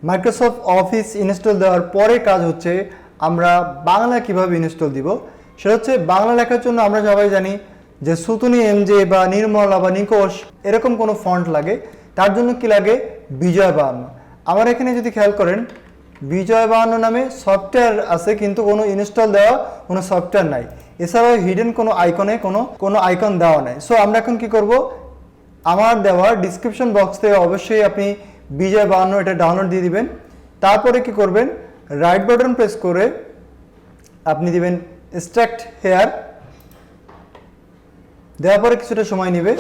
Microsoft office install দেওয়ার পরে কাজ হচ্ছে আমরা বাংলা কিভাবে ইনস্টল দিব। সেটা হচ্ছে বাংলা লেখার জন্য আমরা সবাই জানি যে সুতুনি এমজে বা নির্মলা বা নিকোষ এরকম কোনো ফন্ট লাগে। তার জন্য কি লাগে? বিজয় 52। আমার এখানে যদি খেয়াল করেন বিজয় 52 নামে সফটওয়্যার আছে, কিন্তু কোনো ইনস্টল দেওয়া কোনো সফটওয়্যার নাই। এছাড়াও হিডেন কোনো আইকনে কোনো আইকন দেওয়া নাই। সো আমরা এখন কি করব, আমার দেওয়া ডিসক্রিপশন বক্স থেকে অবশ্যই আপনি বিজয় 52 এটা ডাউনলোড দিয়ে দিবেন। তারপরে কি করবেন, রাইট বাটন প্রেস করে আপনি দিবেন এক্সট্রাক্ট হেয়ার, দেওয়ার পরে কিছুটা সময় নেবে।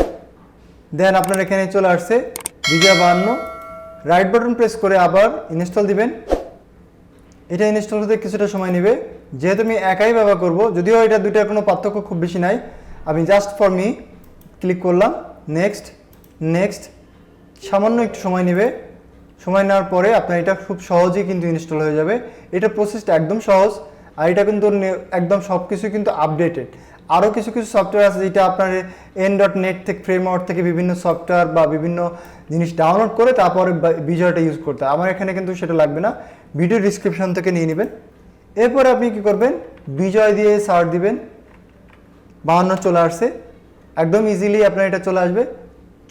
দেন আপনার এখানে চলে আসছে বিজয় 52। রাইট বাটন প্রেস করে আবার ইনস্টল দিবেন। এটা ইনস্টল হতে কিছুটা সময় নেবে। যেহেতু আমি একাই ব্যবহার করব, যদিও এটা দুইটার কোনো পার্থক্য খুব বেশি নাই, আমি জাস্ট ফর মি ক্লিক করলাম, নেক্সট নেক্সট। সামান্য একটু সময় নেবে। সময় নেওয়ার পরে আপনার এটা খুব সহজেই কিন্তু ইনস্টল হয়ে যাবে। এটা প্রসেসটা একদম সহজ, আর এটা কিন্তু একদম সব কিছু কিন্তু আপডেটেড। আরও কিছু কিছু সফটওয়্যার আছে যেটা আপনার n.net থেকে ফ্রেমওয়ার্ক থেকে বিভিন্ন সফটওয়্যার বা বিভিন্ন জিনিস ডাউনলোড করে তারপরে বিজয়টা ইউজ করতে হয়। আমার এখানে কিন্তু সেটা লাগবে না, ভিডিও ডিসক্রিপশন থেকে নিয়ে নেবেন। এরপরে আপনি কি করবেন, বিজয় দিয়ে সার্চ দিবেন, 52 চলে আসছে। একদম ইজিলি আপনার এটা চলে আসবে।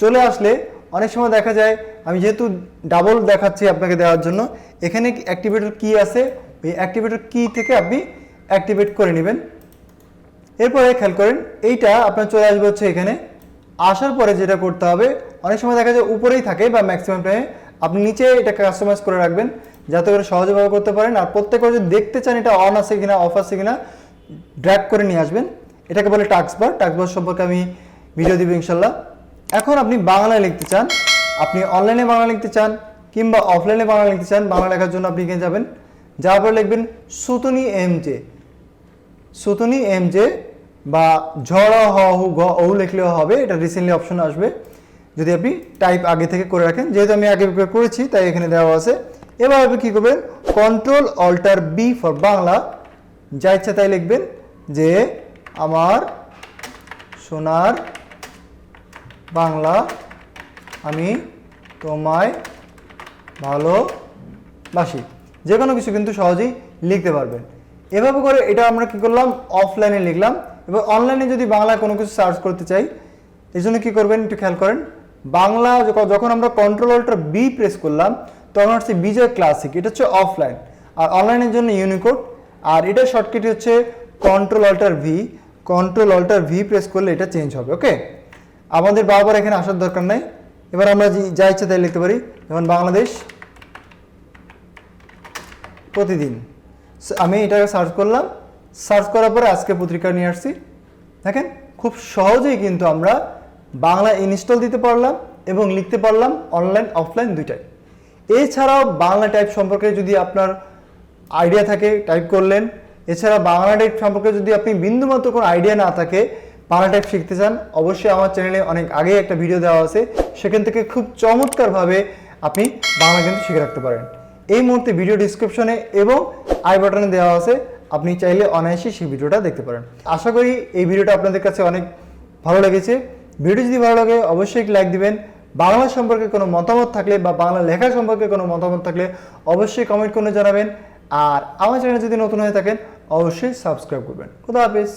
চলে আসলে অনেক সময় দেখা যায়, আমি যেহেতু ডাবল দেখাচ্ছি আপনাকে দেওয়ার জন্য, এখানে অ্যাক্টিভেটর কি আছে, এই অ্যাক্টিভেটর কি থেকে আপনি অ্যাক্টিভেট করে নেবেন। এরপরে খেয়াল করেন এইটা আপনার চলে আসবে হচ্ছে এখানে। আসার পরে যেটা করতে হবে, অনেক সময় দেখা যায় উপরেই থাকে বা ম্যাক্সিমাম টাইমে, আপনি নিচে এটা কাস্টমাইজ করে রাখবেন যাতে করে সহজে ব্যবহার করতে পারেন। আর প্রত্যেকবার যদি দেখতে চান এটা অন আছে কিনা অফ আছে কিনা, ড্র্যাগ করে নিয়ে আসবেন। এটাকে বলে টাস্কবার। টাস্কবার সম্পর্কে আমি ভিডিও দিব ইনশাল্লাহ। এখন আপনি বাংলায় লিখতে চান, আপনি অনলাইনে বাংলা লিখতে চান কিংবা অফলাইনে বাংলা লিখতে চান, বাংলা লেখার জন্য আপনি এখানে যাবেন, যাওয়ার পরে লিখবেন সুতুনি এমজে। সুতুনি এমজে বা ঝড় হু গ ও লিখলেও হবে, এটা রিসেন্টলি অপশন আসবে যদি আপনি টাইপ আগে থেকে করে রাখেন। যেহেতু আমি আগে করেছি তাই এখানে দেওয়া আছে। এবার আপনি কী করবেন, Ctrl+Alt+B ফর বাংলা, যা ইচ্ছা তাই লিখবেন যে আমার সোনার বাংলা আমি তোমায় ভালোবাসি। যে কোনো কিছু কিন্তু সহজেই লিখতে পারবেন। এভাবে করে এটা আমরা কি করলাম, অফলাইনে লিখলাম। এবার অনলাইনে যদি বাংলা কোনো কিছু সার্চ করতে চাই, এই জন্য কী করবেন একটু খেয়াল করেন। বাংলা যখন আমরা Ctrl+Alt+B প্রেস করলাম তখন হচ্ছে বিজয় ক্লাসিক, এটা হচ্ছে অফলাইন। আর অনলাইনের জন্য ইউনিকোড, আর এটার শর্টকাট হচ্ছে Ctrl+Alt+V। Ctrl+Alt+V প্রেস করলে এটা চেঞ্জ হবে। ওকে, আমাদের বারবার এখানে আসার দরকার নাই। এবার আমরা যা ইচ্ছা তাই লিখতে পারি, যেমন বাংলাদেশ প্রতিদিন। আমি এটাকে সার্চ করলাম, সার্চ করার পরে আজকে পত্রিকা নিয়ে আসছি। দেখেন খুব সহজেই কিন্তু আমরা বাংলা ইনস্টল দিতে পারলাম এবং লিখতে পারলাম অনলাইন অফলাইন দুইটাই। এছাড়াও বাংলা টাইপ সম্পর্কে যদি আপনার আইডিয়া থাকে টাইপ করলেন। এছাড়া বাংলা টাইপ সম্পর্কে যদি আপনি বিন্দুমাত্র কোনো আইডিয়া না থাকে, বাংলা টাইপ শিখতে চান, অবশ্যই আমার চ্যানেলে অনেক আগে একটা ভিডিও দেওয়া আছে, সেখান থেকে খুব চমৎকারভাবে আপনি বাংলা কিন্তু শিখে রাখতে পারেন। এই মুহূর্তে ভিডিও ডিসক্রিপশনে এবং আই বাটনে দেওয়া আছে, আপনি চাইলে অনায়াসে সেই ভিডিওটা দেখতে পারেন। আশা করি এই ভিডিওটা আপনাদের কাছে অনেক ভালো লেগেছে। ভিডিও যদি ভালো লাগে অবশ্যই লাইক দিবেন। বাংলা সম্পর্কে কোনো মতামত থাকলে বা বাংলা লেখা সম্পর্কে কোনো মতামত থাকলে অবশ্যই কমেন্ট করে জানাবেন। আর আমার চ্যানেলে যদি নতুন হয়ে থাকেন অবশ্যই সাবস্ক্রাইব করবেন। খুদা হাফেজ।